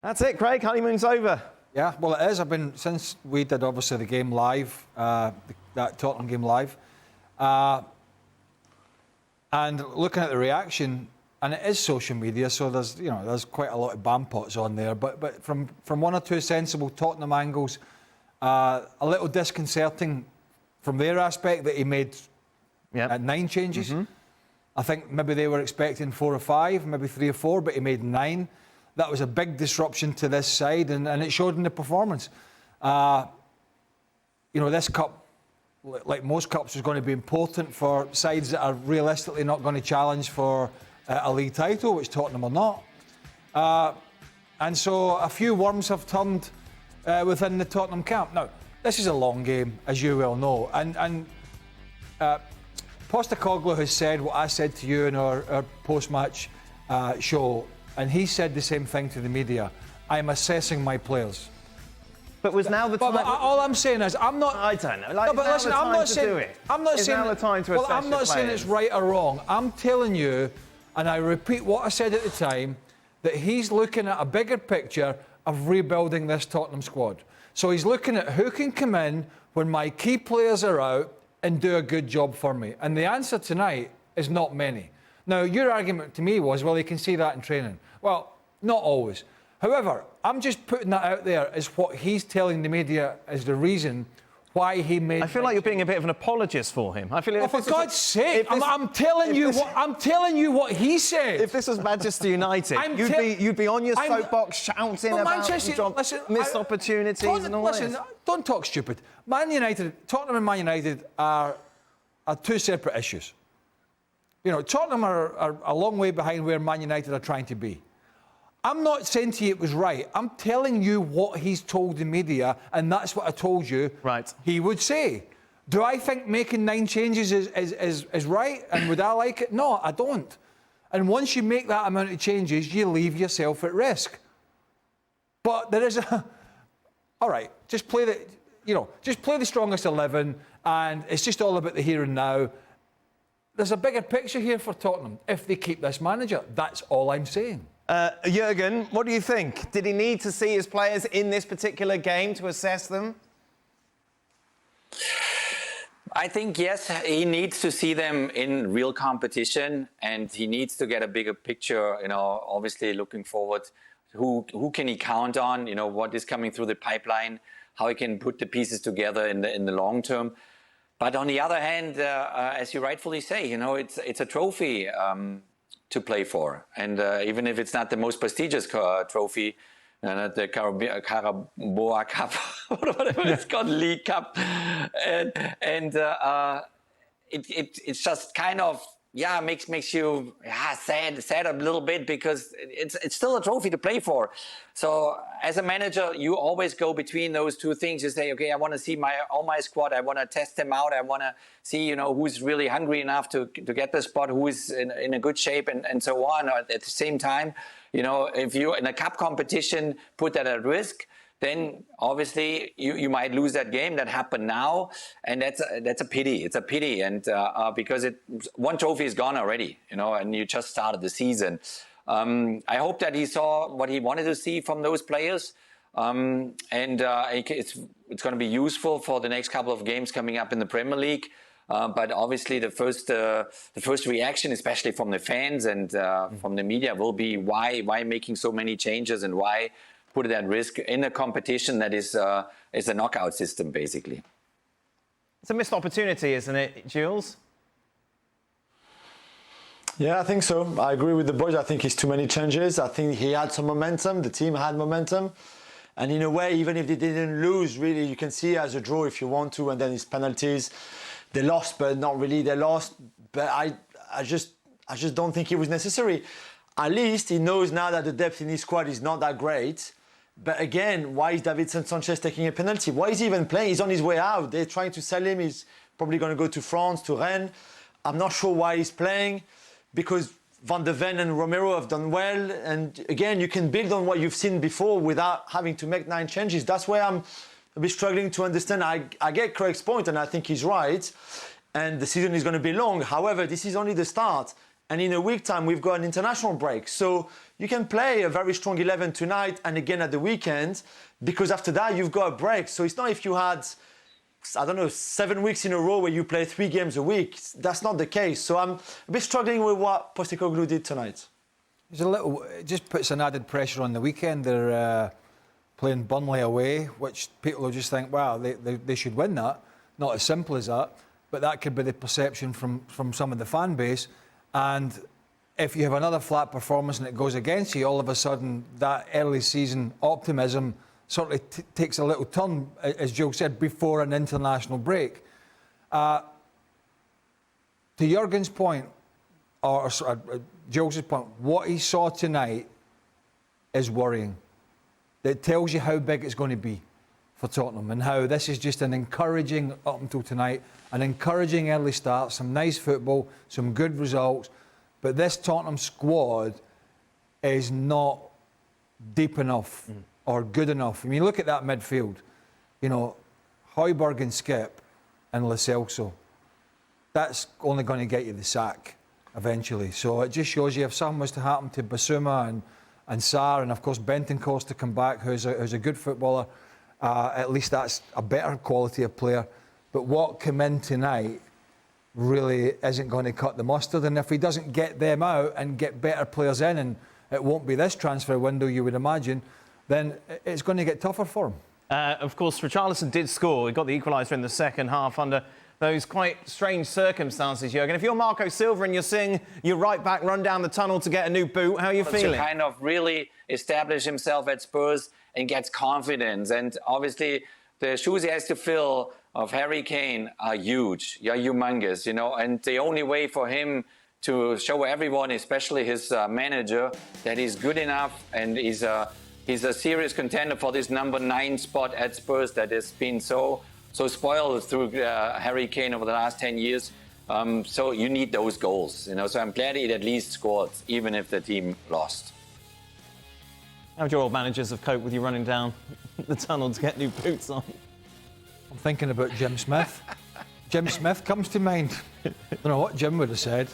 That's it, Craig. Honeymoon's over. Yeah, well, it is. Since we did obviously the game live, that Tottenham game live, and looking at the reaction, and it is social media, so there's quite a lot of bampots on there. But from one or two sensible Tottenham angles, a little disconcerting from their aspect that he made 9 changes. Mm-hmm. I think maybe they were expecting 4 or 5, maybe 3 or 4, but he made 9. That was a big disruption to this side, and it showed in the performance. This cup, like most cups, is going to be important for sides that are realistically not going to challenge for a league title, which Tottenham are not. And so a few worms have turned within the Tottenham camp. Now, this is a long game, as you well know, and Postecoglou has said what I said to you in our post-match show, and he said the same thing to the media. I'm assessing my players. But was now the time? But all I'm saying is, I'm not. I don't know. No, but listen, I'm not saying. Do it. I'm not saying. Now the time to assess I'm not saying it's right or wrong. I'm telling you, and I repeat what I said at the time, that he's looking at a bigger picture of rebuilding this Tottenham squad. So he's looking at who can come in when my key players are out and do a good job for me. And the answer tonight is not many. Now, your argument to me was, well, you can see that in training. Well, not always. However, I'm just putting that out there as what he's telling the media is the reason why he made. I feel like you're being a bit of an apologist for him. I feel like for God's sake, I'm telling you what he said. If this was Manchester United, you'd be on your soapbox shouting about missed opportunities and all this. Don't talk stupid. Tottenham and Man United are 2 separate issues. Tottenham are a long way behind where Man United are trying to be. I'm not saying to you it was right. I'm telling you what he's told the media, and that's what I told you he would say. Do I think making 9 changes is right, and would I like it? No, I don't. And once you make that amount of changes, you leave yourself at risk. But there is all right, just play the strongest 11, and it's just all about the here and now. There's a bigger picture here for Tottenham if they keep this manager. That's all I'm saying. Jurgen, what do you think? Did he need to see his players in this particular game to assess them? I think, yes, he needs to see them in real competition, and he needs to get a bigger picture, obviously looking forward. Who can he count on? What is coming through the pipeline, how he can put the pieces together in the long term. But on the other hand, as you rightfully say, it's a trophy to play for. And even if it's not the most prestigious trophy, the Carabao Cup, whatever it's called, League Cup, and it's just kind of makes you sad a little bit, because it's still a trophy to play for. So as a manager, you always go between those 2 things. You say, okay, I want to see all my squad. I want to test them out. I want to see, who's really hungry enough to get the spot, who is in a good shape, and so on. At the same time, if you in a cup competition put that at risk, then obviously you might lose that game. That happened now, and that's a pity. It's a pity, and because one trophy is gone already, and you just started the season. I hope that he saw what he wanted to see from those players, and it's going to be useful for the next couple of games coming up in the Premier League. But obviously, the first reaction, especially from the fans and from the media, will be why making so many changes, and why put it at risk in a competition that is a knockout system, basically. It's a missed opportunity, isn't it, Jules? Yeah, I think so. I agree with the boys. I think it's too many changes. I think he had some momentum. The team had momentum. And in a way, even if they didn't lose, really, you can see it as a draw if you want to. And then it's penalties. They lost, but not really. They lost. But I just don't think it was necessary. At least he knows now that the depth in his squad is not that great. But again, why is Davinson Sanchez taking a penalty? Why is he even playing? He's on his way out. They're trying to sell him. He's probably going to go to France, to Rennes. I'm not sure why he's playing, because Van de Ven and Romero have done well. And again, you can build on what you've seen before without having to make 9 changes. That's where I'm a bit struggling to understand. I get Craig's point, and I think he's right. And the season is going to be long. However, this is only the start. And in a week time, we've got an international break. So you can play a very strong 11 tonight and again at the weekend, because after that, you've got a break. So it's not if you had, I don't know, 7 weeks in a row where you play 3 games a week. That's not the case. So I'm a bit struggling with what Postecoglou did tonight. It just puts an added pressure on the weekend. They're playing Burnley away, which people will just think, wow, they should win that. Not as simple as that, but that could be the perception from some of the fan base. And if you have another flat performance and it goes against you, all of a sudden that early season optimism sort of takes a little turn, as Joe said, before an international break. To Jurgen's point, or Joe's point, what he saw tonight is worrying. It tells you how big it's going to be for Tottenham and how this is just an encouraging, up until tonight, an encouraging early start, some nice football, some good results. But this Tottenham squad is not deep enough or good enough. I mean, look at that midfield. You know, Højbjerg and Skip and Lo Celso. That's only going to get you the sack eventually. So it just shows you if something was to happen to Basuma and Sarr, and of course Bentancur's to come back, who's a good footballer, at least that's a better quality of player. But what came in tonight really isn't going to cut the mustard. And if he doesn't get them out and get better players in, and it won't be this transfer window, you would imagine, then it's going to get tougher for him. Of course, Richarlison did score. He got the equaliser in the second half under those quite strange circumstances, Jurgen. If you're Marco Silva and you're seeing your right back run down the tunnel to get a new boot, how are you feeling? To kind of really establish himself at Spurs and gets confidence. And obviously, the shoes he has to fill of Harry Kane are huge, humongous, you know. And the only way for him to show everyone, especially his manager, that he's good enough and he's a serious contender for this number 9 spot at Spurs that has been so spoiled through Harry Kane over the last 10 years. So you need those goals, you know. So I'm glad he at least scored, even if the team lost. How would your old managers have coped with you running down the tunnel to get new boots on? I'm thinking about Jim Smith. Jim Smith comes to mind. I don't know what Jim would have said,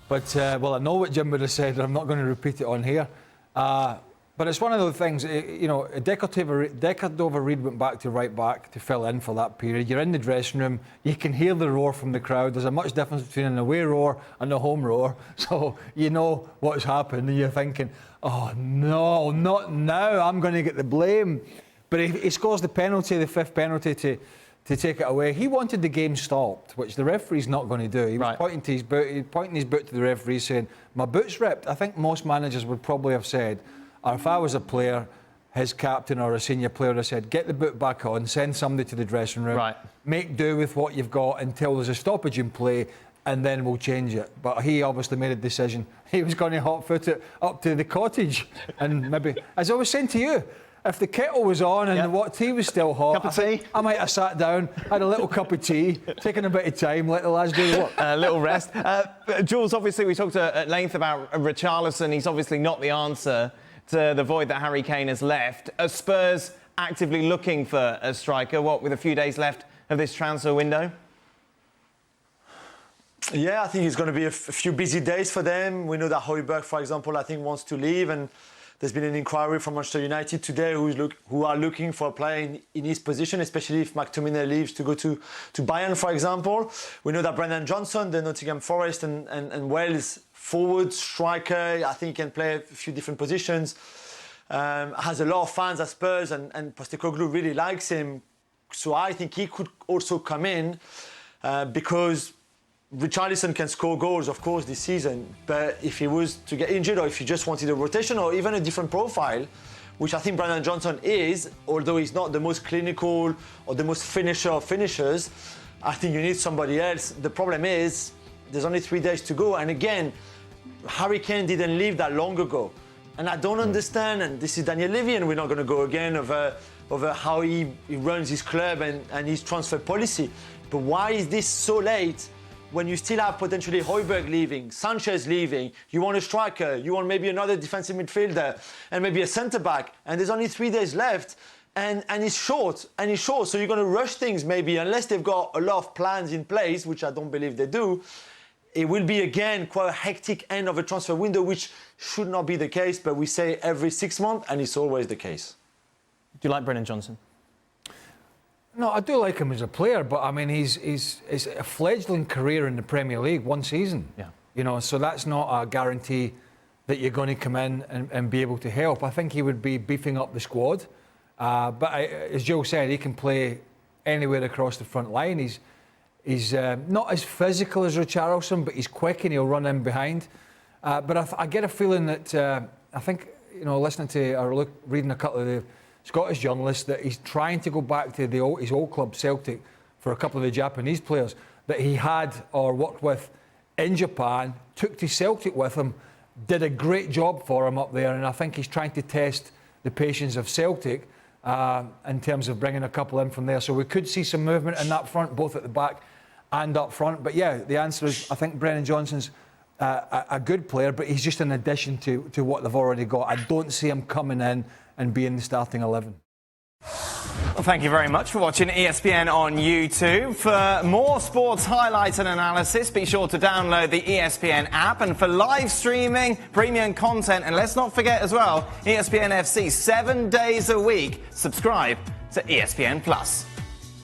but well, I know what Jim would have said, and I'm not going to repeat it on here. But it's one of those things, you know, Decordova Reid went back to right back to fill in for that period. You're in the dressing room, you can hear the roar from the crowd. There's a much difference between an away roar and a home roar. So you know what's happened, and you're thinking, oh no, not now, I'm going to get the blame. But he scores the penalty, the 5th penalty to take it away. He wanted the game stopped, which the referee's not going to do. He was pointing to his boot to the referee saying, my boot's ripped. I think most managers would probably have said, or if I was a player, his captain or a senior player would have said, get the boot back on, send somebody to the dressing room, make do with what you've got until there's a stoppage in play, and then we'll change it. But he obviously made a decision. He was going to hot-foot it up to the cottage. And maybe, as I was saying to you, if the kettle was on and the tea was still hot, cup of tea? I might have sat down, had a little cup of tea, taken a bit of time, let the lads do the work. A little rest. Jules, obviously, we talked at length about Richarlison. He's obviously not the answer to the void that Harry Kane has left. Are Spurs actively looking for a striker, with a few days left of this transfer window? Yeah, I think it's going to be a few busy days for them. We know that Højbjerg, for example, I think wants to leave, and there's been an inquiry from Manchester United today who are looking for a player in his position, especially if McTominay leaves to go to Bayern, for example. We know that Brendan Johnson, the Nottingham Forest and Wales forward striker, I think he can play a few different positions, has a lot of fans at Spurs, and Postecoglou really likes him. So I think he could also come in because Richarlison can score goals, of course, this season, but if he was to get injured or if he just wanted a rotation or even a different profile, which I think Brendan Johnson is, although he's not the most clinical or the most finisher of finishers, I think you need somebody else. The problem is there's only 3 days to go, and again, Harry Kane didn't leave that long ago. And I don't understand, and this is Daniel Levy, and we're not going to go again over how he runs his club and his transfer policy. But why is this so late when you still have potentially Højbjerg leaving, Sanchez leaving, you want a striker, you want maybe another defensive midfielder, and maybe a centre-back, and there's only 3 days left, and it's short, so you're going to rush things maybe, unless they've got a lot of plans in place, which I don't believe they do. it will be again quite a hectic end of a transfer window, which should not be the case, but we say every 6 months, and it's always the case. Do you like Brennan Johnson? No, I do like him as a player, but I mean, he's a fledgling career in the Premier League, one season. Yeah. You know, so that's not a guarantee that you're going to come in and be able to help. I think he would be beefing up the squad. But as Joe said, he can play anywhere across the front line. He's not as physical as Richarlison, but he's quick and he'll run in behind. But I get a feeling that I think, you know, listening to or reading a couple of the Scottish journalists, that he's trying to go back to his old club Celtic for a couple of the Japanese players that he had or worked with in Japan, took to Celtic with him, did a great job for him up there, and I think he's trying to test the patience of Celtic in terms of bringing a couple in from there. So we could see some movement in that front, both at the back and up front. But yeah, the answer is I think Brennan Johnson's a good player, but he's just an addition to what they've already got. I don't see him coming in and being the starting 11. Well, thank you very much for watching ESPN on YouTube. For more sports highlights and analysis, be sure to download the ESPN app. And for live streaming, premium content, and let's not forget as well, ESPN FC 7 days a week. Subscribe to ESPN Plus.